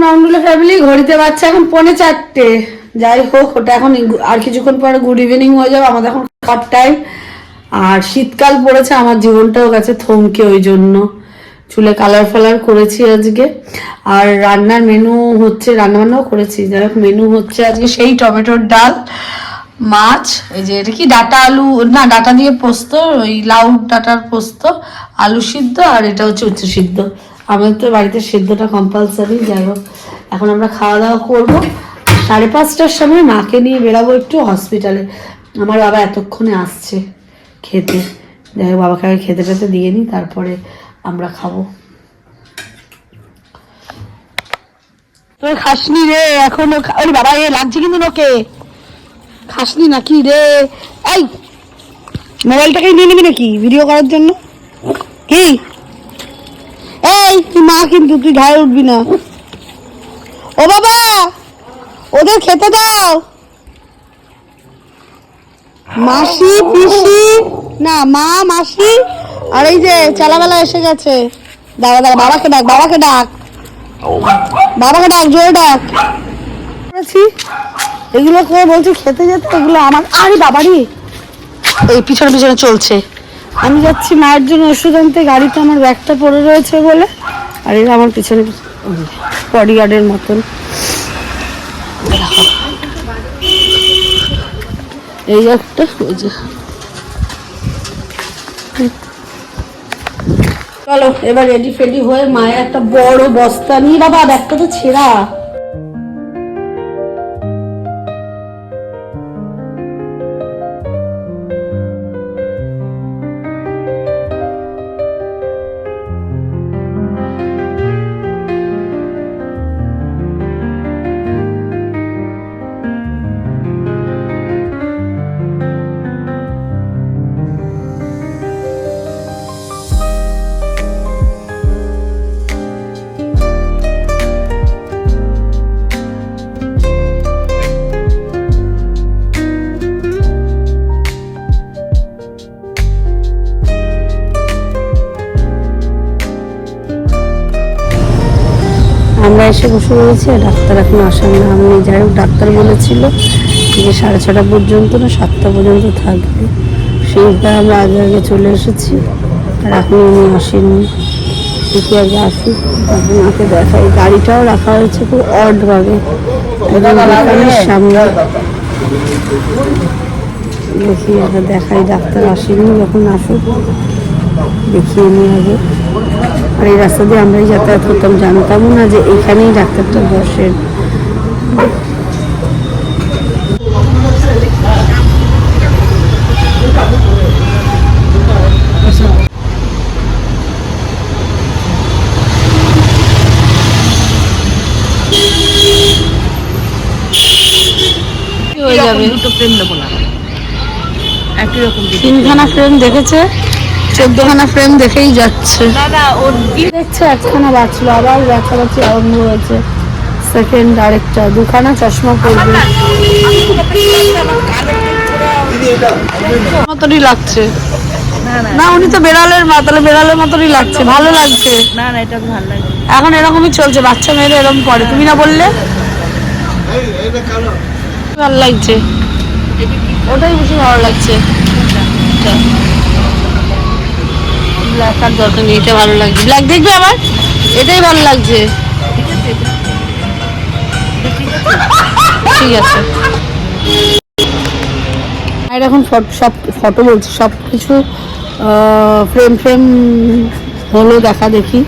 নাউন্ডুলা family ঘড়িতে বাচ্চা এখন 3:45। যাই হোক, ওটা এখন আর কিছুক্ষণ পরে গুড ইভিনিং হয়ে যাবে। আমাদের এখন খাওয়ার টাইম। আর শীতকাল পড়েছে, আমার জীবনটাও গেছে থমকে, ওই জন্য চুলে কালার ফালার করেছি আজকে। আর রান্নার মেনু হচ্ছে, রান্নাবান্নাও করেছি, যাই হোক মেনু হচ্ছে আজকে সেই টমেটোর ডাল, মাছ, এই যে এটা কি ডাটা আলু, না ডাটা দিয়ে পোস্ত, ওই লাউ ডাটার পোস্ত, আলু সিদ্ধ, আর এটা হচ্ছে উচ্চ সিদ্ধ। আমাদের তো বাড়িতে সিদ্ধটা কম্পালসারি। যাই হোক, এখন আমরা খাওয়া দাওয়া করবো। 5:30টার সময় মাকে নিয়ে বেরাবো একটু হসপিটালে। আমার বাবা এতক্ষণে আসছে খেতে। যাই হোক, বাবাকে আগে খেতে টেতে দিয়ে নিই, তারপরে আমরা খাবো। তুই খাসনি রে এখনো? ওরে বাবা, এ লাগছে কিন্তু নোকে। খাসনি নাকি রে? এই মোবাইলটাকে নিয়ে নিবি নাকি ভিডিও করার জন্য? কি এই তুই মা, কিন্তু তুই ঘায়ে উঠবি না। ও বাবা, ওদের খেতে দাও। মাসি পিসি, না মা মাসি, আর এই যে চালাবেলা এসে গেছে। দাঁড়া দাঁড়া, বাবাকে ডাক, বাবাকে ডাক, বাবাকে ডাক, জোরে ডাক। এগুলো করে বলছি খেতে যেতে, এগুলো আমার। আরে বাবারি, এই পিছনে পিছনে চলছে। আমি যাচ্ছি মায়ের জন্য ওষুধ আনতে, গাড়িতে আমার ব্যাগটা পড়ে রয়েছে বলে। আর এরা আমার পিছনে বডিগার্ডের মতন। এই একটা, ওই যে। চলো এবার রেডি ফেডি হয়ে মায়ের একটা বড় বস্তা নিয়ে, বাবা ব্যাগটা তো ছেঁড়া। আমরা এসে বসে রয়েছি, ডাক্তার এখন আসেন না। আমি যাই হোক, ডাক্তার বলেছিল যে 6:30 পর্যন্ত না 7টা পর্যন্ত থাকবে, সেইটা আমরা আগে আগে চলে এসেছি। আর এখন উনি আসেননি, দেখি আগে আসুক, আপনাকে দেখাই। গাড়িটাও রাখা হয়েছে খুব অডভাবে দোকানের সামনে। দেখি আগে দেখাই, ডাক্তার আসেনি, যখন আসুক দেখিয়ে নিই আগে। আর এই রাস্তা দিয়ে আমরাই যাতায়াত করতাম, জানতামও না যে এখানেই ডাক্তারটা বসেন। হয়ে যাবে, দুটো ফ্রেম দেবো না, একই রকম 3খানা ফ্রেম দেখেছে, 14খানা ফ্রেম দেখেই যাচ্ছে। দেখছে 1খানা বাঁচলো, আবার বাছাবাছি আরম্ভ হয়েছে। সেকেন্ড আরেকটা, 2খানা চশমা পড়বে মতনই লাগছে। না উনি তো বেড়ালের মা, তাহলে বেড়ালের মতনই লাগছে, ভালো লাগছে। না না, এটা ভালো লাগছে। এখন এরকমই চলছে, বাচ্চা মেয়েরা এরকম করে, তুমি না বললে? ভালো লাগছে, ওটাই বেশি ভালো লাগছে। ব্ল্যাক আর দরকার নেই, এটা ভালো লাগছে। ব্ল্যাক দেখবে আমার, এটাই ভালো লাগছে। ঠিক আছে। আর এখন সব ফটো বলছি, সব কিছু ফ্রেম ফ্রেম হলো দেখা দেখি।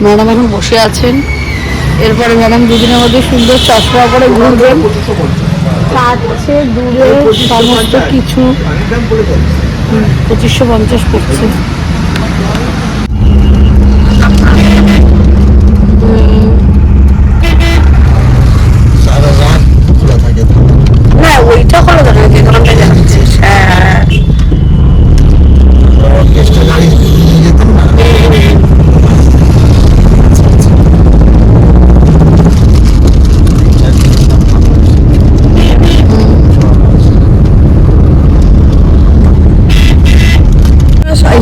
ম্যাডাম এখন বসে আছেন। এরপরে ম্যাডাম দুদিনের মধ্যে সুন্দর চশমা পরে ঘুরবেন, কাটছে দূরে সমস্ত কিছু। 2550 পড়ছে। না ওইটা খোলা থাকে, যে দোকানটা যাচ্ছিস। হ্যাঁ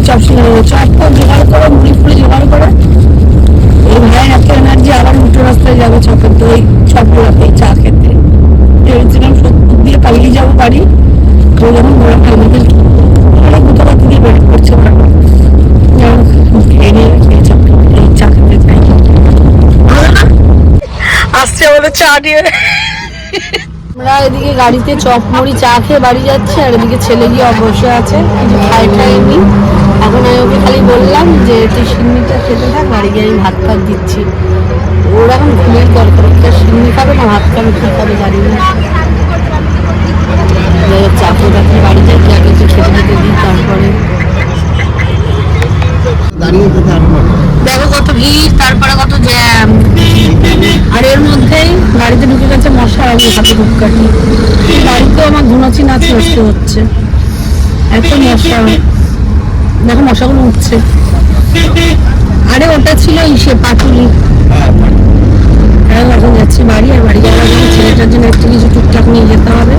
চপ জোগাড় করে, মুড়ি ফুড়ি জোগাড় করে, এই ভাই এত এনার্জি, আবার উল্টো রাস্তায় যাবে। চকের দই সবগুলোতে চা খেতে ভেবেছিলাম সত্যি দিয়ে পালিয়ে যাবো বাড়ি। তো যখন বললাম আমাদের দুটো বাতি দিয়ে বের করছে চা খেতে চাই। আসছে আমাদের চা নিয়ে। আমরা এদিকে গাড়িতে চপ মুড়ি চা খেয়ে বাড়ি যাচ্ছি, আর এদিকে ছেলে গিয়ে বসে আছে কিছু খাইনি। এখন আমি ওকে খালি বললাম যে তুই সিন্নিটা খেতে থাক, বাড়ি গিয়ে আমি ভাত ফাত দিচ্ছি। ওর এখন ঘুমের দরকার, ওটা সিন্নি খাবে না ভাত খাবে, কি খাবে জানি না। চা খেয়ে রাখি বাড়ি যাই, আগে একটু খেতে খেতে দিই তারপরে। দেখো কত ভিড়, তারপরে কত জ্যাম, আর এর মধ্যেই গাড়িতে ঢুকে গেছে মশা হাতে ধূপকাঠি। বাড়িতেও আমার ধুনাচি নাচ নষ্ট হচ্ছে, এত মশা। দেখো মশাগুলো উঠছে। আরে ওটা ছিল ইসে পাটুলি। এখন যাচ্ছি বাড়ি, আর বাড়ি যাওয়ার জন্য ছেলেটার জন্য একটু কিছু টুকটাক নিয়ে যেতে হবে।